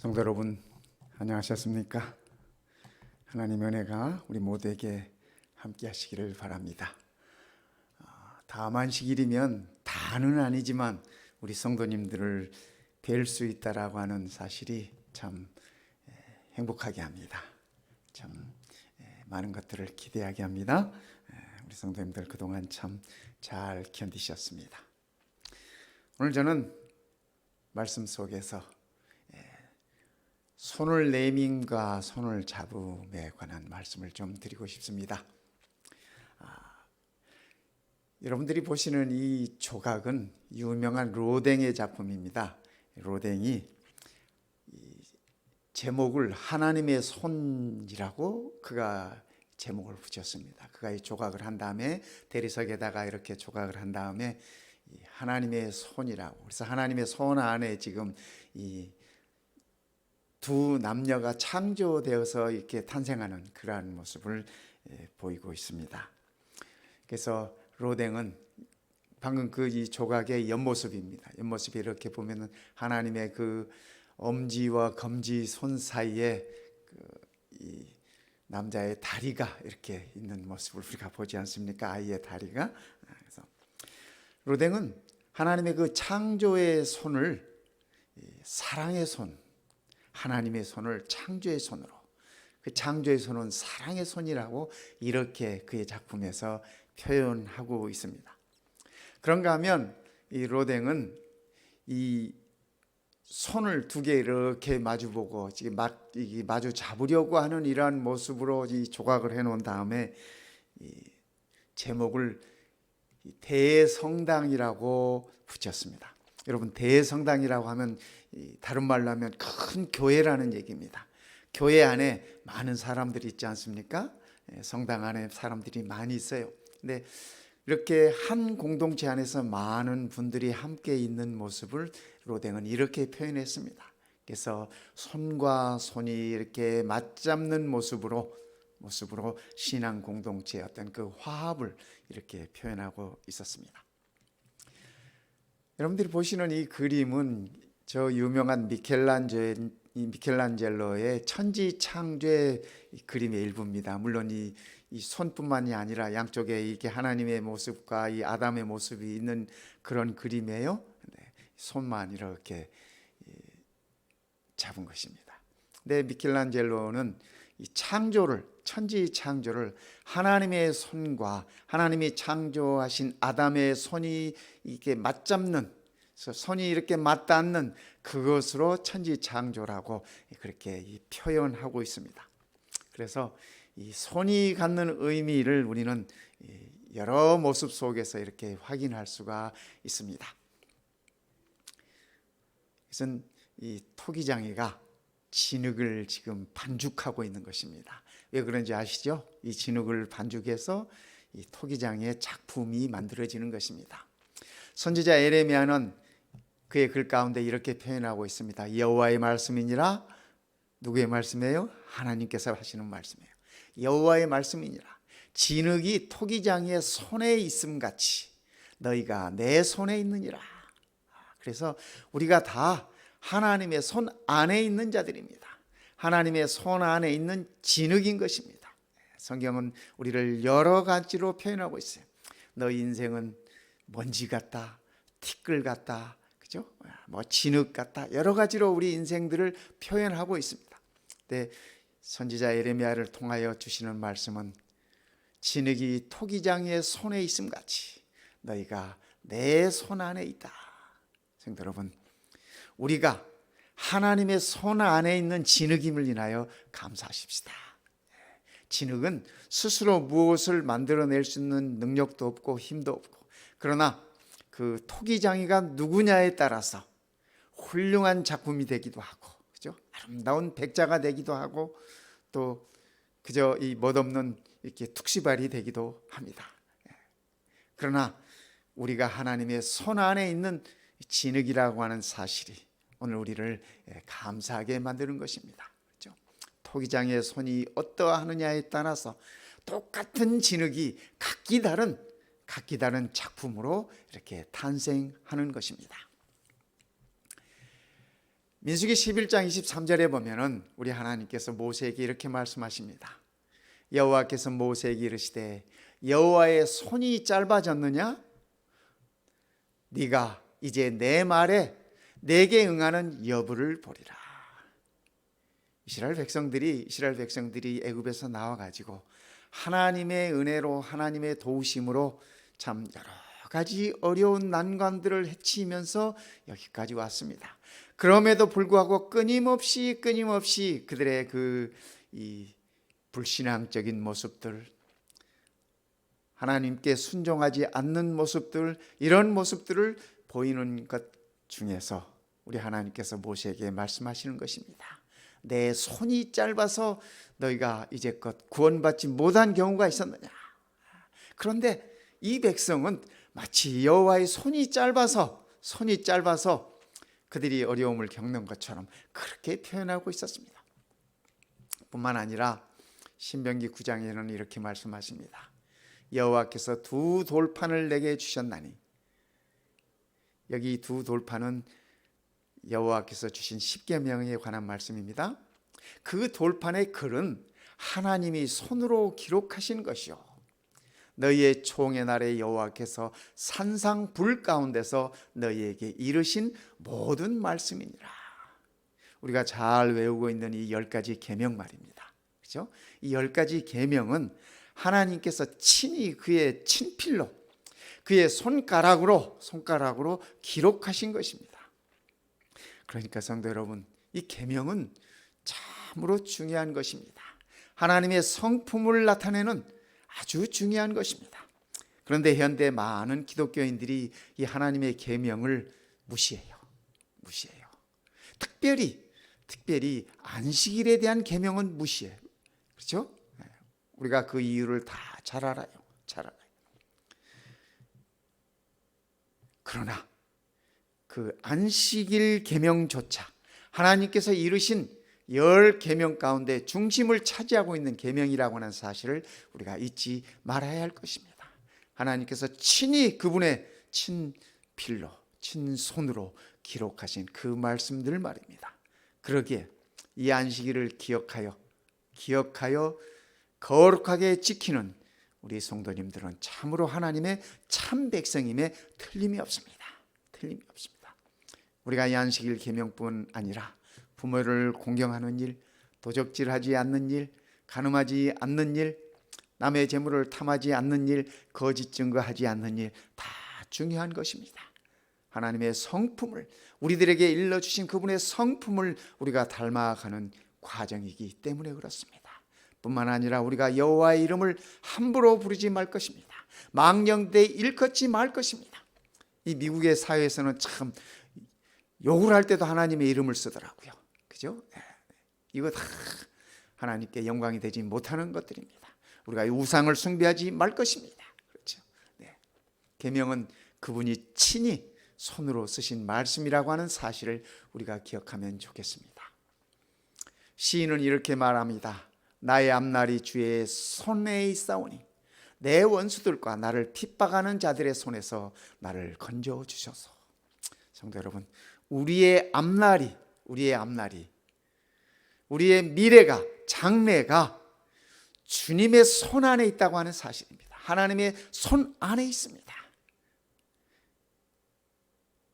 성도 여러분, 안녕하셨습니까? 하나님의 은혜가 우리 모두에게 함께 하시기를 바랍니다. 다음 안식일이면 다는 아니지만 우리 성도님들을 뵐 수 있다라고 하는 사실이 참 행복하게 합니다. 참 많은 것들을 기대하게 합니다. 우리 성도님들 그동안 참 잘 견디셨습니다. 오늘 저는 말씀 속에서 손을 내밈과 손을 잡음에 관한 말씀을 좀 드리고 싶습니다. 여러분들이 보시는 이 조각은 유명한 로댕의 작품입니다. 로댕이 제목을 하나님의 손이라고 그가 제목을 붙였습니다. 그가 이 조각을 한 다음에 대리석에다가 이렇게 조각을 한 다음에 하나님의 손이라고, 그래서 하나님의 손 안에 지금 이 두 남녀가 창조되어서 이렇게 탄생하는 그러한 모습을 보이고 있습니다. 그래서 로댕은 방금 그 이 조각의 옆모습입니다. 옆모습이 이렇게 보면은 하나님의 그 엄지와 검지 손 사이에 이 남자의 다리가 이렇게 있는 모습을 우리가 보지 않습니까? 아이의 다리가. 그래서 로댕은 하나님의 그 창조의 손을 사랑의 손, 하나님의 손을 창조의 손으로, 그 창조의 손은 사랑의 손이라고 이렇게 그의 작품에서 표현하고 있습니다. 그런가 하면 이 로댕은 이 손을 두 개 이렇게 마주보고 지금 마주 잡으려고 하는 이러한 모습으로 이 조각을 해놓은 다음에 이 제목을 대성당이라고 붙였습니다. 여러분, 대성당이라고 하면 다른 말로 하면 큰 교회라는 얘기입니다. 교회 안에 많은 사람들이 있지 않습니까? 성당 안에 사람들이 많이 있어요. 근데 이렇게 한 공동체 안에서 많은 분들이 함께 있는 모습을 로댕은 이렇게 표현했습니다. 그래서 손과 손이 이렇게 맞잡는 모습으로 신앙 공동체의 어떤 그 화합을 이렇게 표현하고 있었습니다. 여러분들이 보시는 이 그림은 저 유명한 미켈란젤로의 천지창조의 그림의 일부입니다. 물론 이 손뿐만이 아니라 양쪽에 이게 하나님의 모습과 이 아담의 모습이 있는 그런 그림이에요. 손만 이렇게 잡은 것입니다. 근데 미켈란젤로는 이 창조를, 천지 창조를 하나님의 손과 하나님이 창조하신 아담의 손이 이게 맞잡는, 손이 이렇게 맞닿는 그것으로 천지 창조라고 그렇게 표현하고 있습니다. 그래서 이 손이 갖는 의미를 우리는 여러 모습 속에서 이렇게 확인할 수가 있습니다. 그것은 이 토기장이가 진흙을 지금 반죽하고 있는 것입니다. 왜 그런지 아시죠? 이 진흙을 반죽해서 이 토기장의 작품이 만들어지는 것입니다. 선지자 에레미야는 그의 글 가운데 이렇게 표현하고 있습니다. 여호와의 말씀이니라. 누구의 말씀이에요? 하나님께서 하시는 말씀이에요. 여호와의 말씀이니라. 진흙이 토기장의 손에 있음 같이 너희가 내 손에 있느니라. 그래서 우리가 다 하나님의 손 안에 있는 자들입니다. 하나님의 손 안에 있는 진흙인 것입니다. 성경은 우리를 여러 가지로 표현하고 있어요. 너희 인생은 먼지 같다, 티끌 같다, 그죠? 뭐 진흙 같다, 여러 가지로 우리 인생들을 표현하고 있습니다. 근데 선지자 예레미야를 통하여 주시는 말씀은 진흙이 토기장의 손에 있음 같이 너희가 내 손 안에 있다. 성도 여러분, 우리가 하나님의 손 안에 있는 진흙임을 인하여 감사하십시다. 진흙은 스스로 무엇을 만들어낼 수 있는 능력도 없고 힘도 없고, 그러나 그 토기장이가 누구냐에 따라서 훌륭한 작품이 되기도 하고, 그죠? 아름다운 백자가 되기도 하고, 또 그저 이 멋없는 이렇게 툭시발이 되기도 합니다. 그러나 우리가 하나님의 손 안에 있는 진흙이라고 하는 사실이 오늘 우리를 감사하게 만드는 것입니다. 그렇죠? 토기장의 손이 어떠하느냐에 따라서 똑같은 진흙이 각기 다른 작품으로 이렇게 탄생하는 것입니다. 민수기 11장 23절에 보면은 우리 하나님께서 모세에게 이렇게 말씀하십니다. 여호와께서 모세에게 이르시되 여호와의 손이 짧아졌느냐? 네가 이제 내 말에 내게 응하는 여부를 보리라. 이스라엘 백성들이 애굽에서 나와 가지고 하나님의 은혜로 하나님의 도우심으로 참 여러 가지 어려운 난관들을 헤치면서 여기까지 왔습니다. 그럼에도 불구하고 끊임없이 그들의 이 불신앙적인 모습들, 하나님께 순종하지 않는 모습들, 이런 모습들을 보이는 것 중에서 우리 하나님께서 모세에게 말씀하시는 것입니다. 내 손이 짧아서 너희가 이제껏 구원받지 못한 경우가 있었느냐? 그런데 이 백성은 마치 여호와의 손이 짧아서 그들이 어려움을 겪는 것처럼 그렇게 표현하고 있었습니다. 뿐만 아니라 신명기 9장에는 이렇게 말씀하십니다. 여호와께서 두 돌판을 내게 주셨나니, 여기 두 돌판은 여호와께서 주신 십계명에 관한 말씀입니다. 그 돌판의 글은 하나님이 손으로 기록하신 것이요, 너희의 총의 날에 여호와께서 산상 불 가운데서 너희에게 이르신 모든 말씀이니라. 우리가 잘 외우고 있는 이 10가지 계명 말입니다. 그렇죠? 이 10가지 계명은 하나님께서 친히 그의 친필로, 그의 손가락으로 기록하신 것입니다. 그러니까 성도 여러분, 이 계명은 참으로 중요한 것입니다. 하나님의 성품을 나타내는 아주 중요한 것입니다. 그런데 현대 많은 기독교인들이 이 하나님의 계명을 무시해요. 특별히 안식일에 대한 계명은 무시해요. 그렇죠? 우리가 그 이유를 다 잘 알아요. 그러나 그 안식일 계명조차 하나님께서 이르신 10계명 가운데 중심을 차지하고 있는 계명이라고 하는 사실을 우리가 잊지 말아야 할 것입니다. 하나님께서 친히 그분의 친필로, 친손으로 기록하신 그 말씀들 말입니다. 그러기에 이 안식일을 기억하여 거룩하게 지키는 우리 성도님들은 참으로 하나님의 참 백성임에 틀림이 없습니다. 우리가 이 안식일 계명뿐 아니라 부모를 공경하는 일, 도적질하지 않는 일, 간음하지 않는 일, 남의 재물을 탐하지 않는 일, 거짓 증거하지 않는 일, 다 중요한 것입니다. 하나님의 성품을, 우리들에게 일러주신 그분의 성품을 우리가 닮아가는 과정이기 때문에 그렇습니다. 뿐만 아니라 우리가 여호와의 이름을 함부로 부르지 말 것입니다. 망령되이 일컫지 말 것입니다. 이 미국의 사회에서는 참 욕을 할 때도 하나님의 이름을 쓰더라고요. 그죠? 이거 다 하나님께 영광이 되지 못하는 것들입니다. 우리가 우상을 숭배하지 말 것입니다. 그렇죠? 계명은 그분이 친히 손으로 쓰신 말씀이라고 하는 사실을 우리가 기억하면 좋겠습니다. 시인은 이렇게 말합니다. 나의 앞날이 주의 손에 있사오니 내 원수들과 나를 핍박하는 자들의 손에서 나를 건져 주셔서. 성도 여러분, 우리의 앞날이, 우리의 미래가, 장래가 주님의 손 안에 있다고 하는 사실입니다. 하나님의 손 안에 있습니다.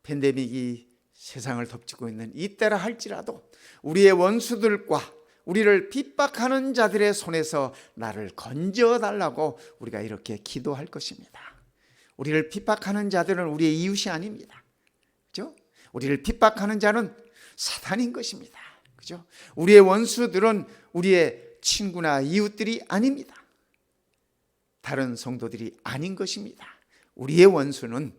팬데믹이 세상을 덮치고 있는 이때라 할지라도 우리의 원수들과 우리를 핍박하는 자들의 손에서 나를 건져달라고 우리가 이렇게 기도할 것입니다. 우리를 핍박하는 자들은 우리의 이웃이 아닙니다. 그렇죠? 우리를 핍박하는 자는 사탄인 것입니다. 그렇죠? 우리의 원수들은 우리의 친구나 이웃들이 아닙니다. 다른 성도들이 아닌 것입니다. 우리의 원수는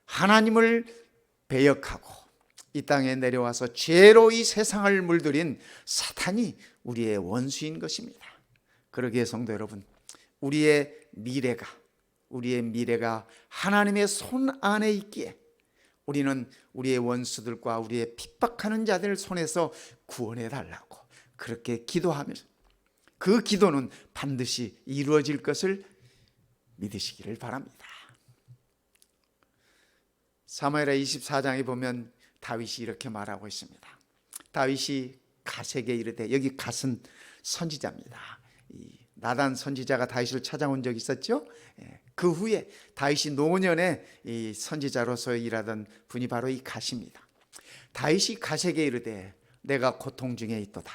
하나님을 배역하고 이 땅에 내려와서 죄로 이 세상을 물들인 사탄이 우리의 원수인 것입니다. 그러기에 성도 여러분, 우리의 미래가 하나님의 손 안에 있기에 우리는 우리의 원수들과 우리의 핍박하는 자들 손에서 구원해 달라고 그렇게 기도하면서 그 기도는 반드시 이루어질 것을 믿으시기를 바랍니다. 사무엘하 24장에 보면 다윗이 이렇게 말하고 있습니다. 다윗이 갓에게 이르되, 여기 갓은 선지자입니다. 이 나단 선지자가 다윗을 찾아온 적이 있었죠. 그 후에 다윗이 노년에 이 선지자로서 일하던 분이 바로 이 갓입니다. 다윗이 갓에게 이르되, 내가 고통 중에 있도다.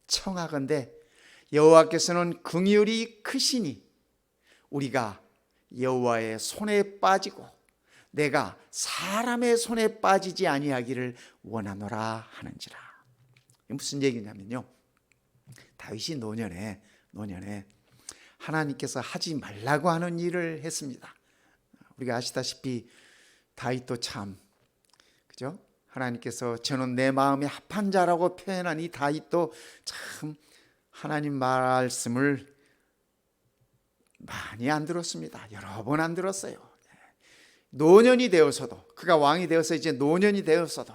청하건대 여호와께서는 긍휼이 크시니 우리가 여호와의 손에 빠지고 내가 사람의 손에 빠지지 아니하기를 원하노라 하는지라. 무슨 얘기냐면요, 다윗이 노년에 하나님께서 하지 말라고 하는 일을 했습니다. 우리가 아시다시피 다윗도 참, 그죠? 하나님께서 저는 내 마음에 합한 자라고 표현한 이 다윗도 참 하나님 말씀을 많이 안 들었습니다. 여러 번 안 들었어요. 노년이 되어서도, 그가 왕이 되어서 이제 노년이 되어서도,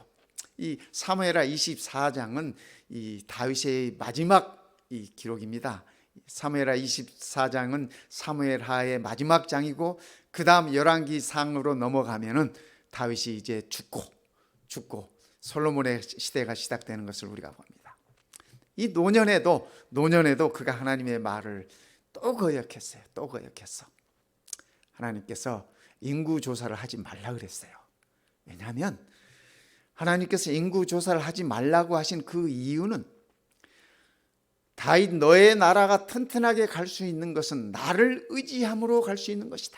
이 사무엘하 24장은 이 다윗의 마지막 이 기록입니다. 사무엘하 24장은 사무엘하의 마지막 장이고, 그 다음 열왕기상으로 넘어가면은 다윗이 이제 죽고 솔로몬의 시대가 시작되는 것을 우리가 봅니다. 이 노년에도 그가 하나님의 말을 또 거역했어요. 또 거역했어. 하나님께서 인구 조사를 하지 말라 그랬어요. 왜냐하면 하나님께서 인구 조사를 하지 말라고 하신 그 이유는, 다윗 너의 나라가 튼튼하게 갈 수 있는 것은 나를 의지함으로 갈 수 있는 것이다.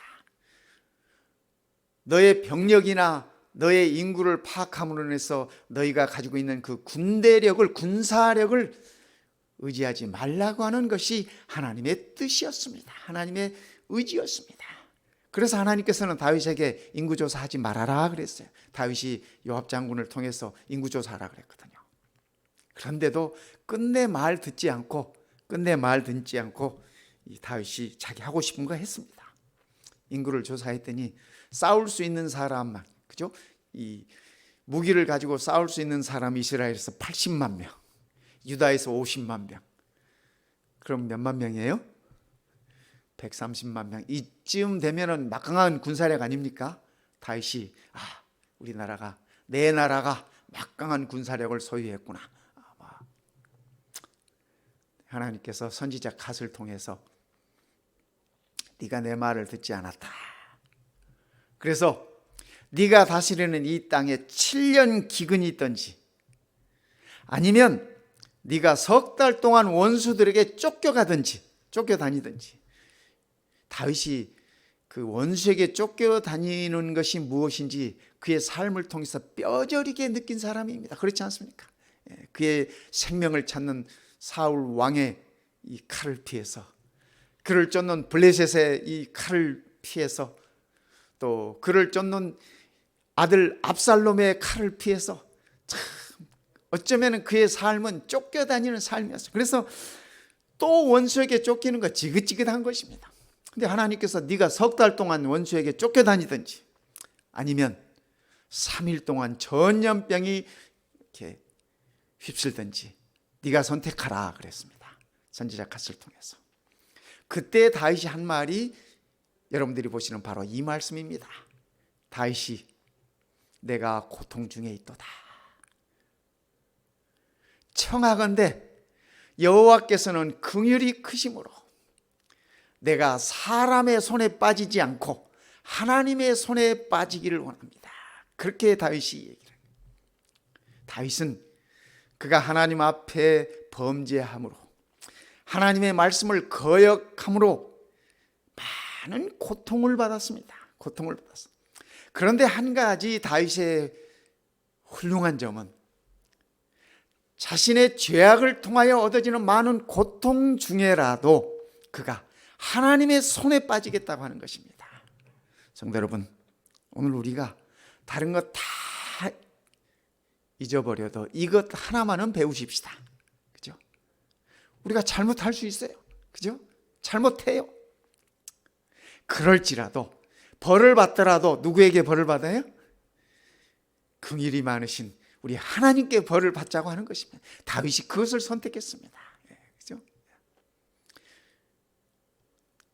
너의 병력이나 너의 인구를 파악함으로 인해서 너희가 가지고 있는 그 군사력을 의지하지 말라고 하는 것이 하나님의 뜻이었습니다. 하나님의 의지였습니다. 그래서 하나님께서는 다윗에게 인구조사하지 말아라 그랬어요. 다윗이 요압 장군을 통해서 인구조사하라 그랬거든요. 그런데도 끝내 말 듣지 않고 이 다윗이 자기 하고 싶은 거 했습니다. 인구를 조사했더니 싸울 수 있는 사람만, 그죠? 이 무기를 가지고 싸울 수 있는 사람이 이스라엘에서 80만 명, 유다에서 50만 명. 그럼 몇만 명이에요? 130만 명. 이쯤 되면은 막강한 군사력 아닙니까? 다윗이 내 나라가 막강한 군사력을 소유했구나. 하나님께서 선지자 갓을 통해서 네가 내 말을 듣지 않았다. 그래서 네가 다스리는 이 땅에 7년 기근이 있든지, 아니면 네가 석 달 동안 원수들에게 쫓겨다니든지. 다윗이 그 원수에게 쫓겨다니는 것이 무엇인지 그의 삶을 통해서 뼈저리게 느낀 사람입니다. 그렇지 않습니까? 그의 생명을 찾는 사울 왕의 이 칼을 피해서, 그를 쫓는 블레셋의 이 칼을 피해서, 또 그를 쫓는 아들 압살롬의 칼을 피해서, 참 어쩌면 그의 삶은 쫓겨다니는 삶이었어요. 그래서 또 원수에게 쫓기는 거 지긋지긋한 것입니다. 근데 하나님께서 네가 석 달 동안 원수에게 쫓겨다니든지, 아니면 3일 동안 전염병이 이렇게 휩쓸든지 네가 선택하라 그랬습니다. 선지자 갓을 통해서. 그때 다윗이 한 말이 여러분들이 보시는 바로 이 말씀입니다. 다윗이 내가 고통 중에 있도다. 청하건대 여호와께서는 긍휼이 크심으로 내가 사람의 손에 빠지지 않고 하나님의 손에 빠지기를 원합니다. 그렇게 다윗이 얘기를 해요. 다윗은 그가 하나님 앞에 범죄함으로, 하나님의 말씀을 거역함으로 많은 고통을 받았습니다. 그런데 한 가지 다윗의 훌륭한 점은, 자신의 죄악을 통하여 얻어지는 많은 고통 중에라도 그가 하나님의 손에 빠지겠다고 하는 것입니다. 성도 여러분, 오늘 우리가 다른 것 다 잊어버려도 이것 하나만은 배우십시다. 그죠? 우리가 잘못할 수 있어요. 그죠? 잘못해요. 그럴지라도, 벌을 받더라도 누구에게 벌을 받아요? 긍휼이 많으신 우리 하나님께 벌을 받자고 하는 것입니다. 다윗이 그것을 선택했습니다. 그죠?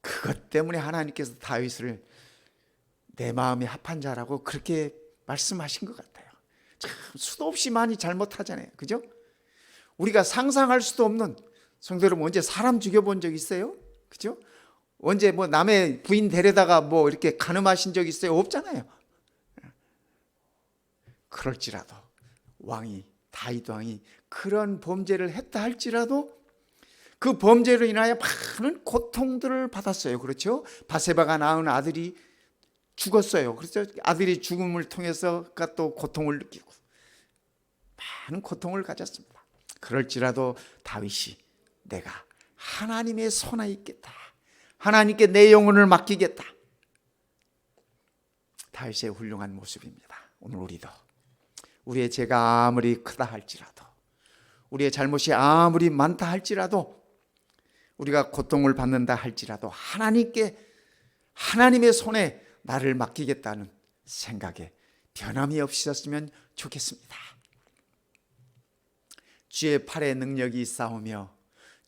그것 때문에 하나님께서 다윗을 내 마음에 합한 자라고 그렇게 말씀하신 것 같아요. 참 수도 없이 많이 잘못하잖아요. 그죠? 우리가 상상할 수도 없는, 성도 여러분, 언제 사람 죽여본 적 있어요? 그죠? 언제 뭐 남의 부인 데려다가 뭐 이렇게 간음하신 적 있어요? 없잖아요. 그럴지라도 다윗 왕이 그런 범죄를 했다 할지라도 그 범죄로 인하여 많은 고통들을 받았어요. 그렇죠? 바세바가 낳은 아들이 죽었어요. 그래서 아들이 죽음을 통해서 또 고통을 느끼고 많은 고통을 가졌습니다. 그럴지라도 다윗이 내가 하나님의 손에 있겠다, 하나님께 내 영혼을 맡기겠다, 다윗의 훌륭한 모습입니다. 오늘 우리도 우리의 죄가 아무리 크다 할지라도, 우리의 잘못이 아무리 많다 할지라도, 우리가 고통을 받는다 할지라도 하나님의 손에 나를 맡기겠다는 생각에 변함이 없으셨으면 좋겠습니다. 주의 팔에 능력이 있사오며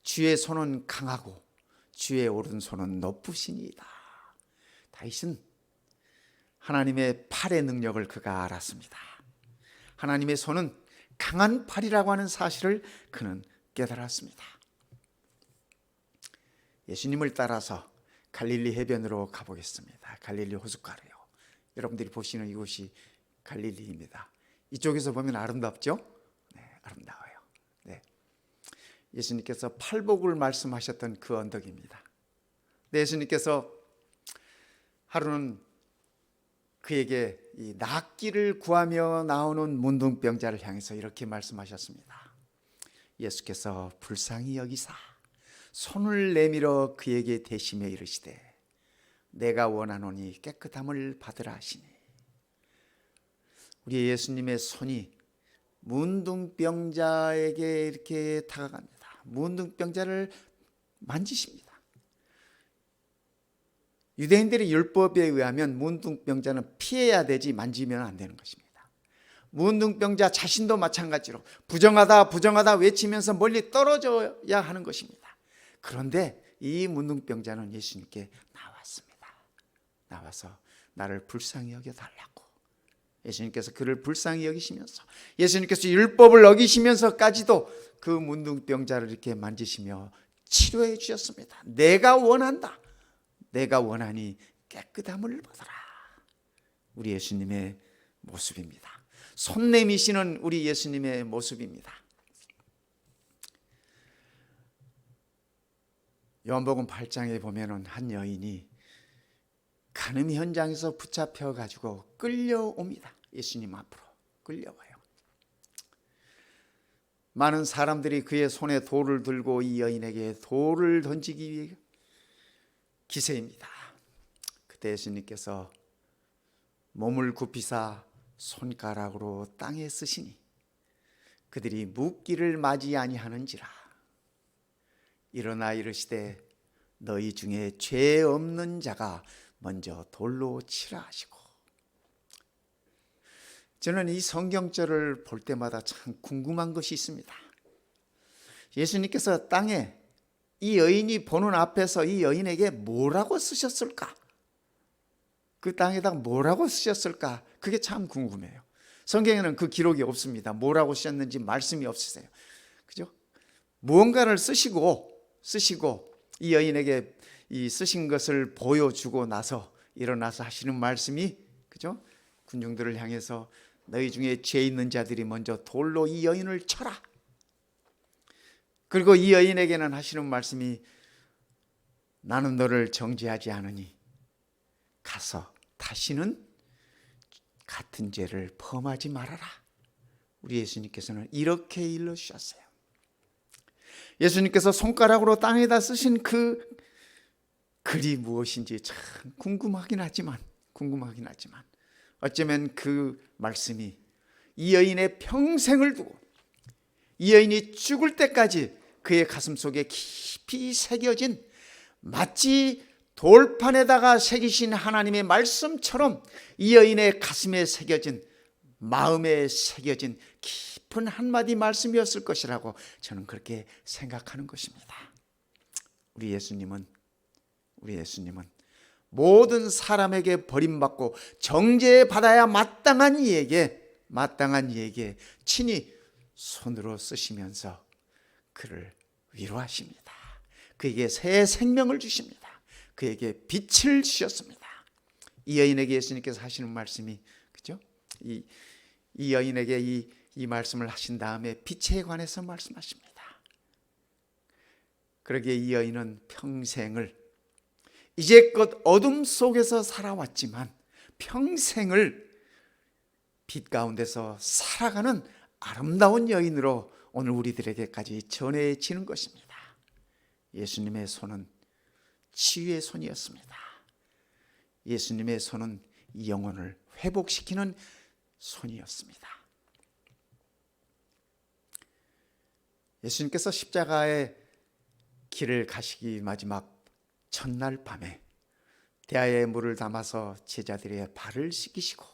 주의 손은 강하고 주의 오른손은 높으시니이다. 다윗은 하나님의 팔의 능력을 그가 알았습니다. 하나님의 손은 강한 팔이라고 하는 사실을 그는 깨달았습니다. 예수님을 따라서 갈릴리 해변으로 가보겠습니다. 갈릴리 호숫가로요. 여러분들이 보시는 이곳이 갈릴리입니다. 이쪽에서 보면 아름답죠? 네, 아름다워요. 네. 예수님께서 팔복을 말씀하셨던 그 언덕입니다. 네, 예수님께서 하루는 그에게 이 낫기를 구하며 나오는 문둥병자를 향해서 이렇게 말씀하셨습니다. 예수께서 불쌍히 여기사 손을 내밀어 그에게 대시며 이르시되 내가 원하노니 깨끗함을 받으라 하시니, 우리 예수님의 손이 문둥병자에게 이렇게 다가갑니다. 문둥병자를 만지십니다. 유대인들의 율법에 의하면 문둥병자는 피해야 되지 만지면 안 되는 것입니다. 문둥병자 자신도 마찬가지로 부정하다 외치면서 멀리 떨어져야 하는 것입니다. 그런데 이 문둥병자는 예수님께 나왔습니다. 나와서 나를 불쌍히 여겨달라고. 예수님께서 그를 불쌍히 여기시면서, 예수님께서 율법을 어기시면서까지도 그 문둥병자를 이렇게 만지시며 치료해 주셨습니다. 내가 원한다, 내가 원하니 깨끗함을 받아라. 우리 예수님의 모습입니다. 손 내미시는 우리 예수님의 모습입니다. 요한복음 8장에 보면은 한 여인이 간음 현장에서 붙잡혀 가지고 끌려옵니다. 예수님 앞으로 끌려와요. 많은 사람들이 그의 손에 돌을 들고 이 여인에게 돌을 던지기 위해 기세입니다. 그때 예수님께서 몸을 굽히사 손가락으로 땅에 쓰시니 그들이 묻기를 맞이 아니하는지라. 일어나 이르시되 너희 중에 죄 없는 자가 먼저 돌로 치라 하시고. 저는 이 성경절을 볼 때마다 참 궁금한 것이 있습니다. 예수님께서 땅에 이 여인이 보는 앞에서 이 여인에게 뭐라고 쓰셨을까? 그 땅에다 뭐라고 쓰셨을까? 그게 참 궁금해요. 성경에는 그 기록이 없습니다. 뭐라고 쓰셨는지 말씀이 없으세요. 그죠? 무언가를 쓰시고 이 여인에게 이 쓰신 것을 보여주고 나서 일어나서 하시는 말씀이, 그죠? 군중들을 향해서 너희 중에 죄 있는 자들이 먼저 돌로 이 여인을 쳐라. 그리고 이 여인에게는 하시는 말씀이 나는 너를 정죄하지 않으니 가서 다시는 같은 죄를 범하지 말아라. 우리 예수님께서는 이렇게 일러주셨어요. 예수님께서 손가락으로 땅에다 쓰신 그 글이 무엇인지 참 궁금하긴 하지만 어쩌면 그 말씀이 이 여인의 평생을 두고 이 여인이 죽을 때까지 그의 가슴 속에 깊이 새겨진, 마치 돌판에다가 새기신 하나님의 말씀처럼 이 여인의 가슴에 새겨진, 마음에 새겨진 깊은 한마디 말씀이었을 것이라고 저는 그렇게 생각하는 것입니다. 우리 예수님은 모든 사람에게 버림받고 정죄받아야 마땅한 이에게 마땅한 이에게 친히 손으로 쓰시면서 그를 위로하십니다. 그에게 새 생명을 주십니다. 그에게 빛을 주셨습니다. 이 여인에게 예수님께서 하시는 말씀이, 그죠? 이 여인에게 이 말씀을 하신 다음에 빛에 관해서 말씀하십니다. 그러기에 이 여인은 평생을, 이제껏 어둠 속에서 살아왔지만 평생을 빛 가운데서 살아가는 아름다운 여인으로 오늘 우리들에게까지 전해지는 것입니다. 예수님의 손은 치유의 손이었습니다. 예수님의 손은 영혼을 회복시키는 손이었습니다. 예수님께서 십자가의 길을 가시기 마지막 첫날 밤에 대야에 물을 담아서 제자들의 발을 씻기시고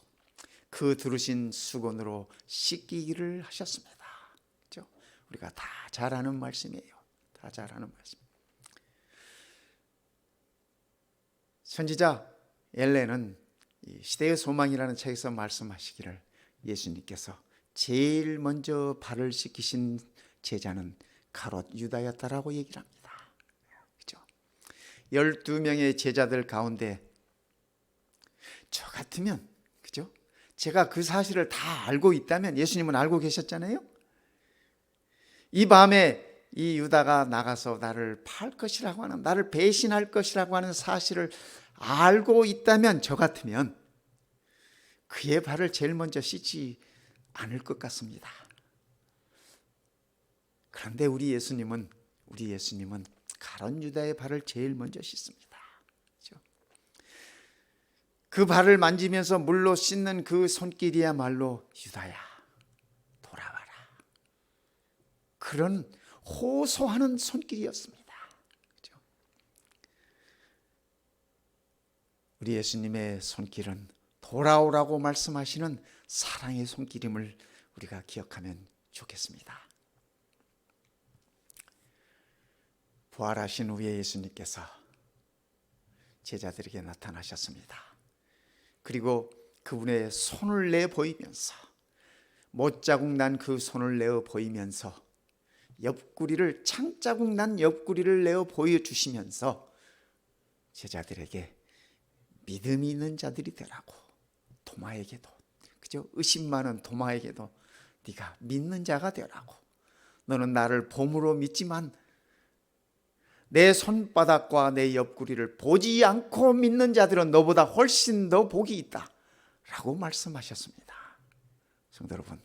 그 두르신 수건으로 씻기기를 하셨습니다. 그렇죠? 우리가 다 잘 아는 말씀이에요. 다 잘 아는 말씀. 선지자 엘레는 시대의 소망이라는 책에서 말씀하시기를 예수님께서 제일 먼저 발을 씻기신 제자는 가롯 유다였다라고 얘기를 합니다. 그렇죠? 12명의 제자들 가운데 저 같으면, 그죠? 제가 그 사실을 다 알고 있다면, 예수님은 알고 계셨잖아요. 이 밤에 이 유다가 나가서 나를 팔 것이라고 하는, 나를 배신할 것이라고 하는 사실을 알고 있다면 저 같으면 그의 발을 제일 먼저 씻지 않을 것 같습니다. 그런데 우리 예수님은 가룟 유다의 발을 제일 먼저 씻습니다. 그렇죠? 그 발을 만지면서 물로 씻는 그 손길이야말로 유다야 돌아와라, 그런 호소하는 손길이었습니다. 그렇죠? 우리 예수님의 손길은 돌아오라고 말씀하시는 사랑의 손길임을 우리가 기억하면 좋겠습니다. 부활하신 후에 예수님께서 제자들에게 나타나셨습니다. 그리고 그분의 손을 내 보이면서, 못자국 난 그 손을 내어 보이면서, 옆구리를, 창자국 난 옆구리를 내어 보여주시면서 제자들에게 믿음이 있는 자들이 되라고, 도마에게도, 그죠? 의심 많은 도마에게도 네가 믿는 자가 되라고, 너는 나를 봄으로 믿지만 내 손바닥과 내 옆구리를 보지 않고 믿는 자들은 너보다 훨씬 더 복이 있다 라고 말씀하셨습니다. 성도 여러분,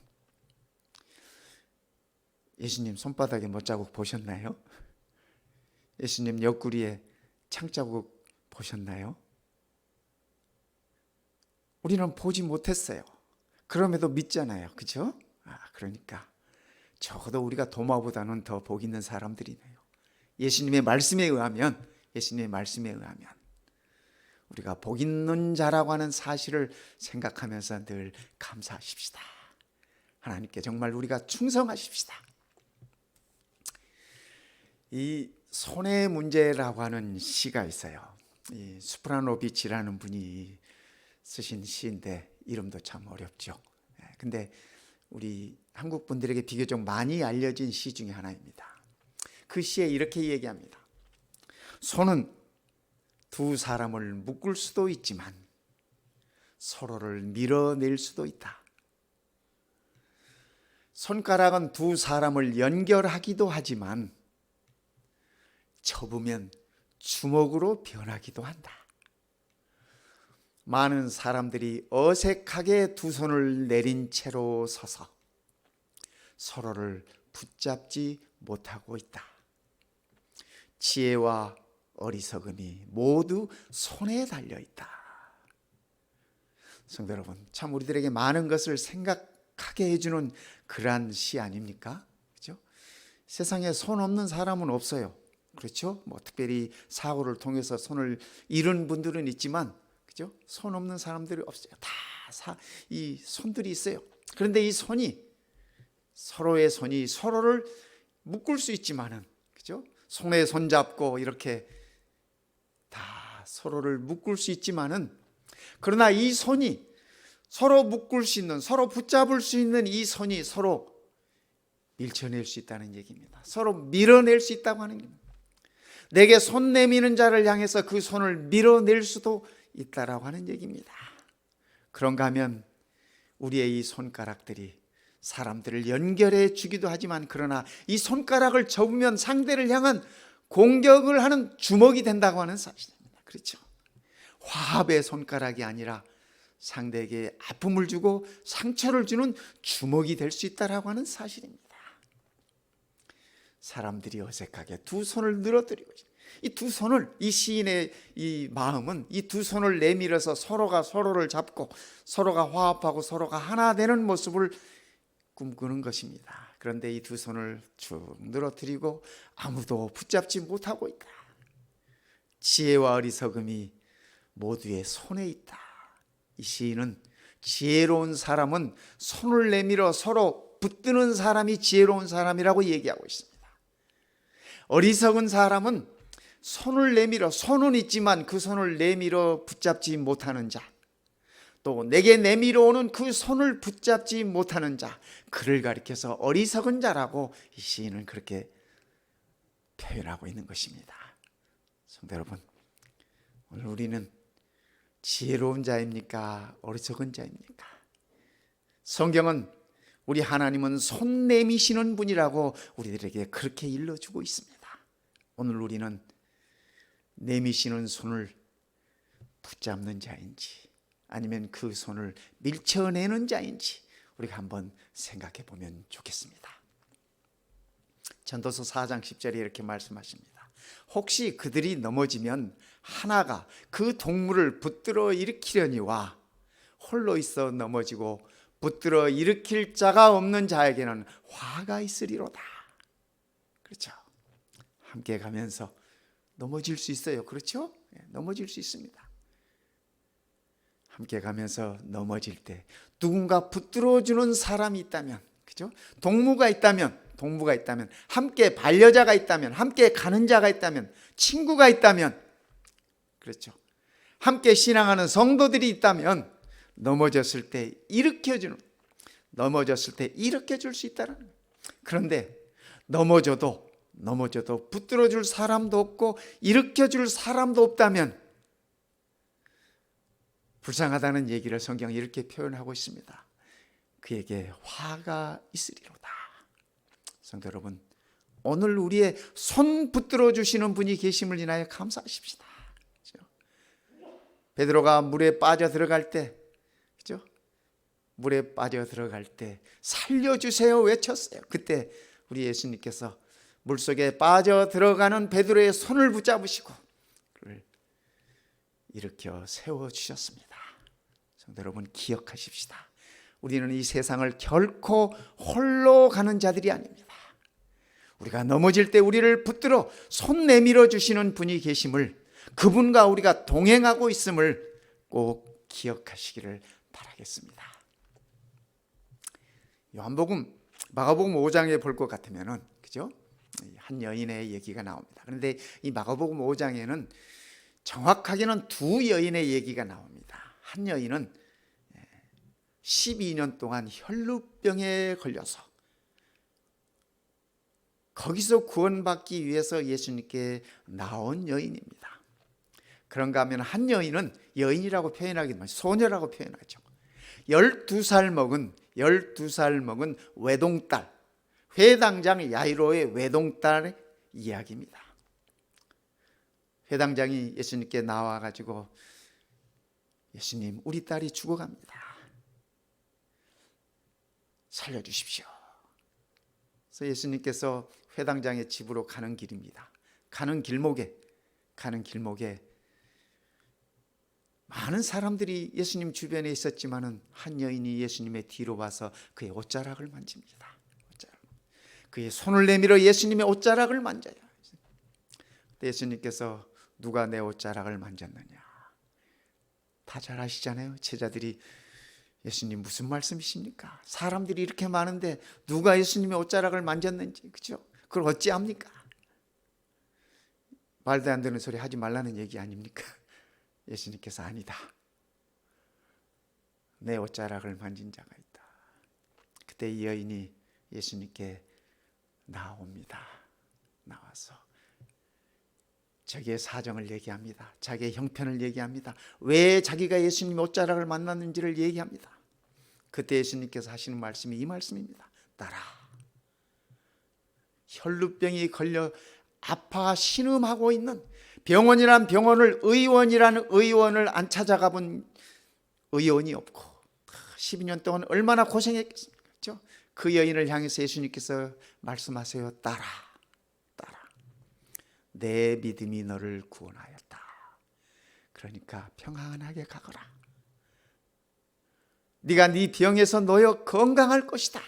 예수님 손바닥에 못자국 보셨나요? 예수님 옆구리에 창자국 보셨나요? 우리는 보지 못했어요. 그럼에도 믿잖아요. 그죠? 그러니까 적어도 우리가 도마보다는 더 복 있는 사람들이네요. 예수님의 말씀에 의하면 우리가 복 있는 자라고 하는 사실을 생각하면서 늘 감사하십시다. 하나님께 정말 우리가 충성하십시다. 이 손의 문제라고 하는 시가 있어요. 이 수프라노비치라는 분이 쓰신 시인데 이름도 참 어렵죠. 근데 우리 한국 분들에게 비교적 많이 알려진 시 중에 하나입니다. 그 시에 이렇게 얘기합니다. 손은 두 사람을 묶을 수도 있지만 서로를 밀어낼 수도 있다. 손가락은 두 사람을 연결하기도 하지만 접으면 주먹으로 변하기도 한다. 많은 사람들이 어색하게 두 손을 내린 채로 서서 서로를 붙잡지 못하고 있다. 지혜와 어리석음이 모두 손에 달려 있다. 성도 여러분, 참 우리들에게 많은 것을 생각하게 해주는 그러한 시 아닙니까? 그렇죠? 세상에 손 없는 사람은 없어요. 그렇죠? 뭐 특별히 사고를 통해서 손을 잃은 분들은 있지만, 그죠? 손 없는 사람들이 없어요. 다 이 손들이 있어요. 그런데 이 손이, 서로의 손이 서로를 묶을 수 있지만은, 그죠? 손에 손 잡고 이렇게 다 서로를 묶을 수 있지만은, 그러나 이 손이 서로 묶을 수 있는, 서로 붙잡을 수 있는 이 손이 서로 밀쳐낼 수 있다는 얘기입니다. 서로 밀어낼 수 있다고 하는 겁니다. 내게 손 내미는 자를 향해서 그 손을 밀어낼 수도 있다라고 하는 얘기입니다. 그런가 하면 우리의 이 손가락들이 사람들을 연결해 주기도 하지만, 그러나 이 손가락을 접으면 상대를 향한 공격을 하는 주먹이 된다고 하는 사실입니다. 그렇죠? 화합의 손가락이 아니라 상대에게 아픔을 주고 상처를 주는 주먹이 될 수 있다라고 하는 사실입니다. 사람들이 어색하게 두 손을 늘어뜨리고, 이 두 손을, 이 시인의 이 마음은 이 두 손을 내밀어서 서로가 서로를 잡고 서로가 화합하고 서로가 하나 되는 모습을 꿈꾸는 것입니다. 그런데 이 두 손을 쭉 늘어뜨리고 아무도 붙잡지 못하고 있다. 지혜와 어리석음이 모두의 손에 있다. 이 시인은 지혜로운 사람은 손을 내밀어 서로 붙드는 사람이 지혜로운 사람이라고 얘기하고 있습니다. 어리석은 사람은 손을 내밀어, 손은 있지만 그 손을 내밀어 붙잡지 못하는 자, 또 내게 내밀어 오는 그 손을 붙잡지 못하는 자, 그를 가리켜서 어리석은 자라고 이 시인은 그렇게 표현하고 있는 것입니다. 성도 여러분, 오늘 우리는 지혜로운 자입니까? 어리석은 자입니까? 성경은 우리 하나님은 손 내미시는 분이라고 우리들에게 그렇게 일러주고 있습니다. 오늘 우리는 내미시는 손을 붙잡는 자인지 아니면 그 손을 밀쳐내는 자인지 우리가 한번 생각해 보면 좋겠습니다. 전도서 4장 10절에 이렇게 말씀하십니다. 혹시 그들이 넘어지면 하나가 그 동물을 붙들어 일으키려니와 홀로 있어 넘어지고 붙들어 일으킬 자가 없는 자에게는 화가 있으리로다. 그렇죠? 함께 가면서 넘어질 수 있어요. 그렇죠? 넘어질 수 있습니다. 함께 가면서 넘어질 때 누군가 붙들어주는 사람이 있다면, 그죠? 동무가 있다면, 함께 반려자가 있다면, 함께 가는 자가 있다면, 친구가 있다면, 그렇죠? 함께 신앙하는 성도들이 있다면 넘어졌을 때 일으켜줄 수 있다는 거예요. 그런데 넘어져도 붙들어줄 사람도 없고 일으켜줄 사람도 없다면 불쌍하다는 얘기를 성경이 이렇게 표현하고 있습니다. 그에게 화가 있으리로다. 성도 여러분, 오늘 우리의 손 붙들어 주시는 분이 계심을 인하여 감사하십시다. 그렇죠? 베드로가 물에 빠져 들어갈 때, 그렇죠? 물에 빠져 들어갈 때 살려주세요 외쳤어요. 그때 우리 예수님께서 물속에 빠져 들어가는 베드로의 손을 붙잡으시고 그를 일으켜 세워주셨습니다. 성도 여러분, 기억하십시다. 우리는 이 세상을 결코 홀로 가는 자들이 아닙니다. 우리가 넘어질 때 우리를 붙들어 손 내밀어 주시는 분이 계심을, 그분과 우리가 동행하고 있음을 꼭 기억하시기를 바라겠습니다. 요한복음, 마가복음 5장에 볼 것 같으면은, 그죠? 한 여인의 얘기가 나옵니다. 그런데 이 마가복음 5장에는 정확하게는 두 여인의 얘기가 나옵니다. 한 여인은 12년 동안 혈루병에 걸려서 거기서 구원받기 위해서 예수님께 나온 여인입니다. 그런가 하면 한 여인은, 여인이라고 표현하기만 소녀라고 표현하죠. 12살 먹은 외동딸, 회당장 야이로의 외동딸의 이야기입니다. 회당장이 예수님께 나와가지고, 예수님, 우리 딸이 죽어갑니다. 살려주십시오. 그래서 예수님께서 회당장의 집으로 가는 길입니다. 가는 길목에 많은 사람들이 예수님 주변에 있었지만은 한 여인이 예수님의 뒤로 와서 그의 옷자락을 만집니다. 그의 손을 내밀어 예수님의 옷자락을 만져요. 예수님께서 누가 내 옷자락을 만졌느냐? 다 잘 아시잖아요. 제자들이 예수님 무슨 말씀이십니까? 사람들이 이렇게 많은데 누가 예수님의 옷자락을 만졌는지, 그죠? 그걸 어찌합니까? 말도 안 되는 소리 하지 말라는 얘기 아닙니까? 예수님께서 아니다. 내 옷자락을 만진 자가 있다. 그때 이 여인이 예수님께 나옵니다. 나와서 자기의 사정을 얘기합니다. 자기의 형편을 얘기합니다. 왜 자기가 예수님 옷자락을 만났는지를 얘기합니다. 그때 예수님께서 하시는 말씀이 이 말씀입니다. 따라. 혈루병이 걸려 아파 신음하고 있는, 병원이란 병원을, 의원이라는 의원을 안 찾아가 본 의원이 없고 12년 동안 얼마나 고생했겠습니까? 그렇죠? 그 여인을 향해서 예수님께서 말씀하세요. 따라. 내 믿음이 너를 구원하였다. 그러니까 평안하게 가거라. 네가 네 병에서 놓여 건강할 것이다.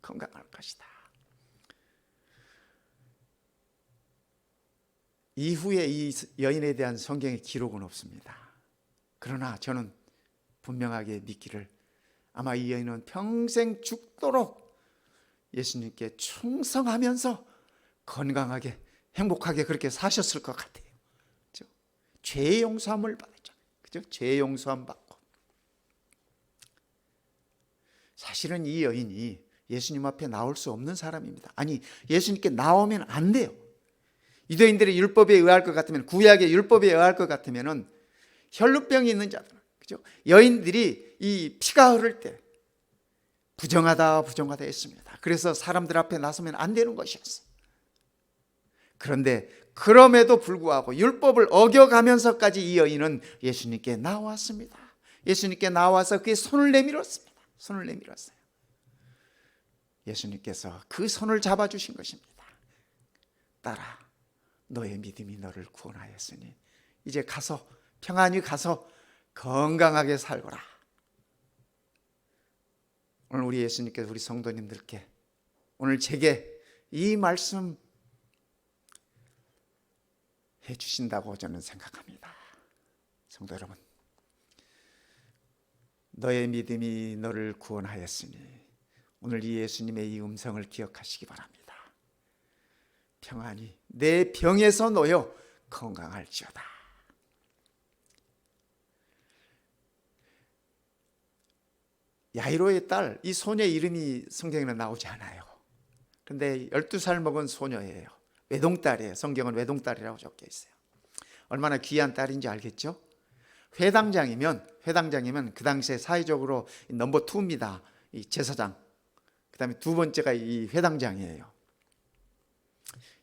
건강할 것이다. 이후에 이 여인에 대한 성경의 기록은 없습니다. 그러나 저는 분명하게 믿기를, 아마 이 여인은 평생 죽도록 예수님께 충성하면서 건강하게 행복하게 그렇게 사셨을 것 같아요. 그렇죠? 죄 용서함을 받았죠. 그렇죠? 죄 용서함 받고. 사실은 이 여인이 예수님 앞에 나올 수 없는 사람입니다. 아니, 예수님께 나오면 안 돼요. 유대인들의 율법에 의할 것 같으면, 구약의 율법에 의할 것 같으면은 혈루병이 있는 자들, 그죠? 여인들이 이 피가 흐를 때 부정하다 했습니다. 그래서 사람들 앞에 나서면 안 되는 것이었어요. 그런데 그럼에도 불구하고 율법을 어겨가면서까지 이 여인은 예수님께 나왔습니다. 예수님께 나와서 그의 손을 내밀었습니다. 손을 내밀었어요. 예수님께서 그 손을 잡아주신 것입니다. 따라, 너의 믿음이 너를 구원하였으니 이제 가서 평안히 가서 건강하게 살거라. 오늘 우리 예수님께서 우리 성도님들께, 오늘 제게 이 말씀 해주신다고 저는 생각합니다. 성도 여러분, 너의 믿음이 너를 구원하였으니 오늘 이 예수님의 이 음성을 기억하시기 바랍니다. 평안히 내 병에서 놓여 건강할지어다. 야이로의 딸, 이 소녀의 이름이 성경에는 나오지 않아요. 그런데 12살 먹은 소녀예요. 외동딸이에요. 성경은 외동딸이라고 적혀 있어요. 얼마나 귀한 딸인지 알겠죠? 회당장이면 그 당시에 사회적으로 넘버 2입니다. 이 제사장. 그 다음에 두 번째가 이 회당장이에요.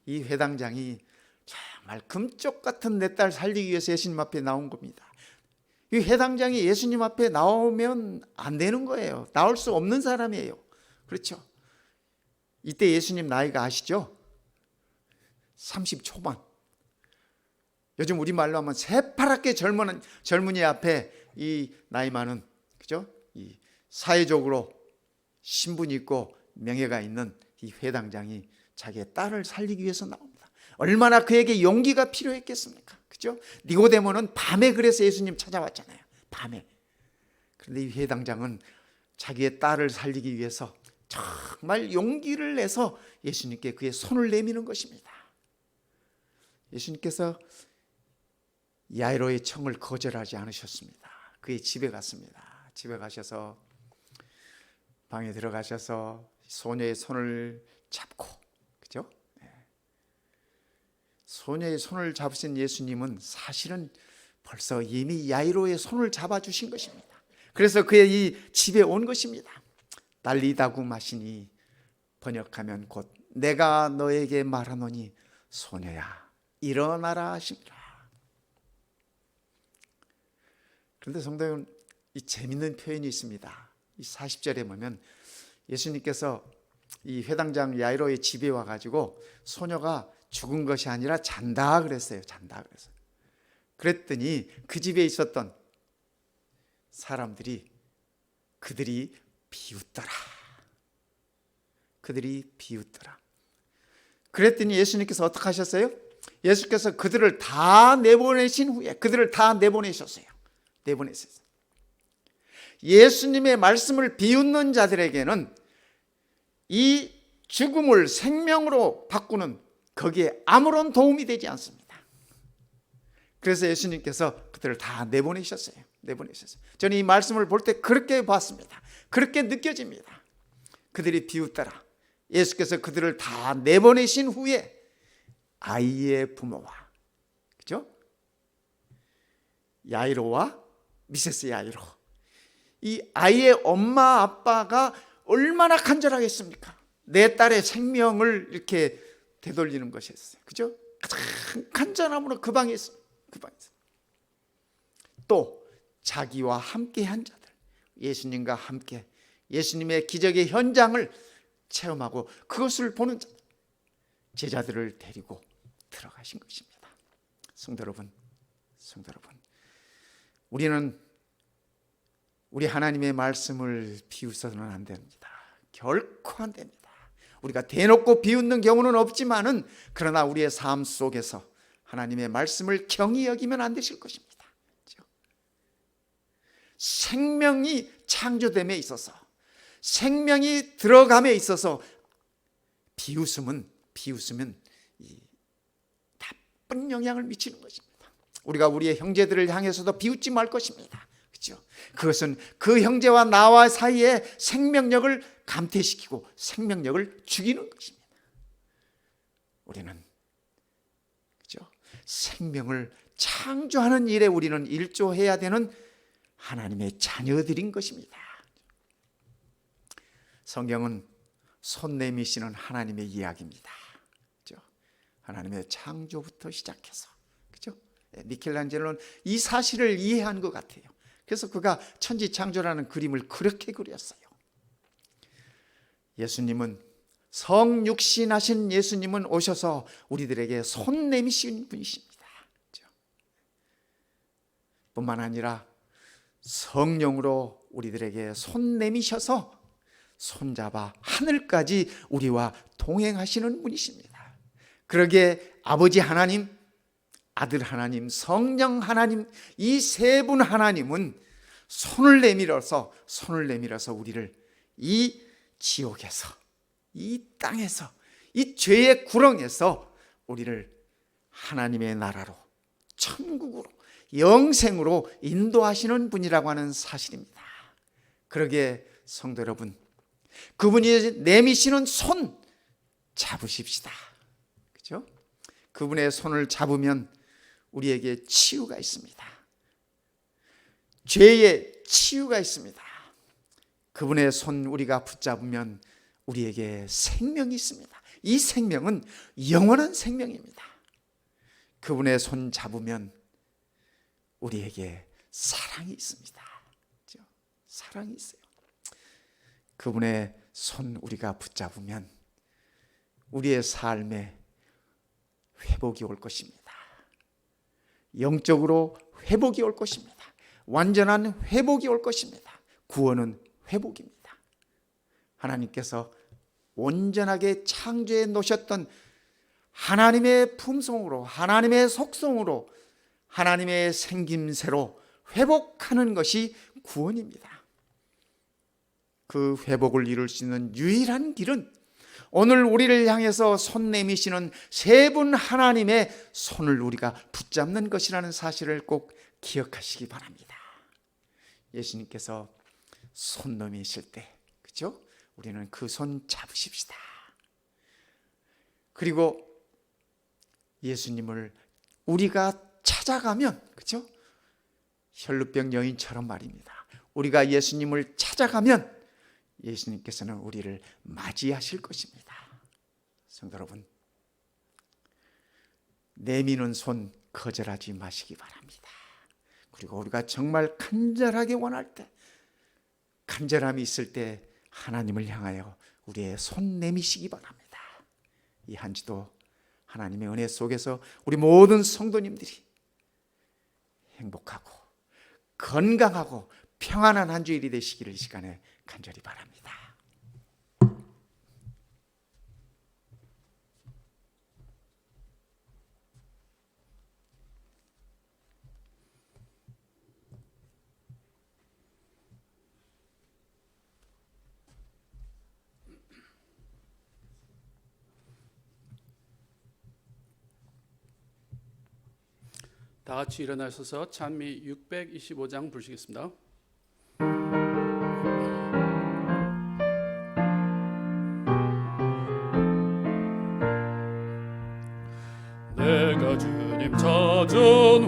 이 회당장이 정말 금쪽 같은 내 딸 살리기 위해서 예수님 앞에 나온 겁니다. 이 회당장이 예수님 앞에 나오면 안 되는 거예요. 나올 수 없는 사람이에요. 그렇죠? 이때 예수님 나이가 아시죠? 30 초반. 요즘 우리말로 하면 새파랗게 젊은이 앞에 이 나이 많은, 그죠? 이 사회적으로 신분이 있고 명예가 있는 이 회당장이 자기의 딸을 살리기 위해서 나옵니다. 얼마나 그에게 용기가 필요했겠습니까? 그죠? 니고데모는 밤에 그래서 예수님 찾아왔잖아요. 밤에. 그런데 이 회당장은 자기의 딸을 살리기 위해서 정말 용기를 내서 예수님께 그의 손을 내미는 것입니다. 예수님께서 야이로의 청을 거절하지 않으셨습니다. 그의 집에 갔습니다. 집에 가셔서 방에 들어가셔서 소녀의 손을 잡고, 그죠? 소녀의 손을 잡으신 예수님은 사실은 벌써 이미 야이로의 손을 잡아주신 것입니다. 그래서 그의 이 집에 온 것입니다. 달리다구 마시니 번역하면 곧 내가 너에게 말하노니 소녀야 일어나라 하십니다. 그런데 성도 여러분, 이 재밌는 표현이 있습니다. 이 40절에 보면 예수님께서 이 회당장 야이로의 집에 와가지고 소녀가 죽은 것이 아니라 잔다 그랬어요. 잔다 그랬어요. 그랬더니 그 집에 있었던 사람들이 그들이 비웃더라. 그들이 비웃더라. 그랬더니 예수님께서 어떻게 하셨어요? 예수께서 그들을 다 내보내신 후에 그들을 다 내보내셨어요. 내보내셨어요. 예수님의 말씀을 비웃는 자들에게는 이 죽음을 생명으로 바꾸는 거기에 아무런 도움이 되지 않습니다. 그래서 예수님께서 그들을 다 내보내셨어요. 저는 이 말씀을 볼 때 그렇게 봤습니다. 그렇게 느껴집니다. 그들이 비웃더라. 예수께서 그들을 다 내보내신 후에 아이의 부모와, 그죠? 야이로와 미세스 야이로, 이 아이의 엄마 아빠가 얼마나 간절하겠습니까? 내 딸의 생명을 이렇게 되돌리는 것이었어요. 그죠? 가장 간절함으로 그 방에서 또 자기와 함께 한 자들, 예수님과 함께 예수님의 기적의 현장을 체험하고 그것을 보는 자들, 제자들을 데리고 들어가신 것입니다. 성도 여러분, 우리는 우리 하나님의 말씀을 비웃어서는 안 됩니다. 결코 안 됩니다. 우리가 대놓고 비웃는 경우는 없지만은, 그러나 우리의 삶 속에서 하나님의 말씀을 경히 여기면 안 되실 것입니다. 그렇죠? 생명이 창조됨에 있어서, 생명이 들어감에 있어서 비웃음은 나쁜 영향을 미치는 것입니다. 우리가 우리의 형제들을 향해서도 비웃지 말 것입니다. 그렇죠? 그것은 그 형제와 나와 사이에 생명력을 감퇴시키고 생명력을 죽이는 것입니다. 우리는, 그렇죠? 생명을 창조하는 일에 우리는 일조해야 되는 하나님의 자녀들인 것입니다. 성경은 손 내미시는 하나님의 이야기입니다. 그렇죠? 하나님의 창조부터 시작해서, 그렇죠? 미켈란젤로는 이 사실을 이해한 것 같아요. 그래서 그가 천지창조라는 그림을 그렇게 그렸어요. 예수님은, 성육신하신 예수님은 오셔서 우리들에게 손 내미신 분이십니다. 그렇죠? 뿐만 아니라 성령으로 우리들에게 손 내미셔서 손잡아 하늘까지 우리와 동행하시는 분이십니다. 그러기에 아버지 하나님, 아들 하나님, 성령 하나님, 이 세 분 하나님은 손을 내밀어서 우리를 이 지옥에서, 이 땅에서, 이 죄의 구렁에서 우리를 하나님의 나라로, 천국으로, 영생으로 인도하시는 분이라고 하는 사실입니다. 그러기에 성도 여러분, 그분이 내미시는 손 잡으십시다. 그렇죠? 그분의 손을 잡으면 우리에게 치유가 있습니다. 죄의 치유가 있습니다. 그분의 손 우리가 붙잡으면 우리에게 생명이 있습니다. 이 생명은 영원한 생명입니다. 그분의 손 잡으면 우리에게 사랑이 있습니다. 그렇죠? 사랑이 있어요. 그분의 손 우리가 붙잡으면 우리의 삶에 회복이 올 것입니다. 영적으로 회복이 올 것입니다. 완전한 회복이 올 것입니다. 구원은 회복입니다. 하나님께서 온전하게 창조해 놓으셨던 하나님의 품성으로, 하나님의 속성으로, 하나님의 생김새로 회복하는 것이 구원입니다. 그 회복을 이룰 수 있는 유일한 길은 오늘 우리를 향해서 손 내미시는 세 분 하나님의 손을 우리가 붙잡는 것이라는 사실을 꼭 기억하시기 바랍니다. 예수님께서 손 내미실 때, 그렇죠? 우리는 그 손 잡으십시다. 그리고 예수님을 우리가 찾아가면, 그렇죠? 혈루병 여인처럼 말입니다. 우리가 예수님을 찾아가면 예수님께서는 우리를 맞이하실 것입니다. 성도 여러분, 내미는 손 거절하지 마시기 바랍니다. 그리고 우리가 정말 간절하게 원할 때, 간절함이 있을 때 하나님을 향하여 우리의 손 내미시기 바랍니다. 이 한 주도 하나님의 은혜 속에서 우리 모든 성도님들이 행복하고 건강하고 평안한 한 주일이 되시기를 이 시간에 간절히 바랍니다. 다 같이 일어나셔서 찬미 625장 부르시겠습니다. 내가 주님 찾은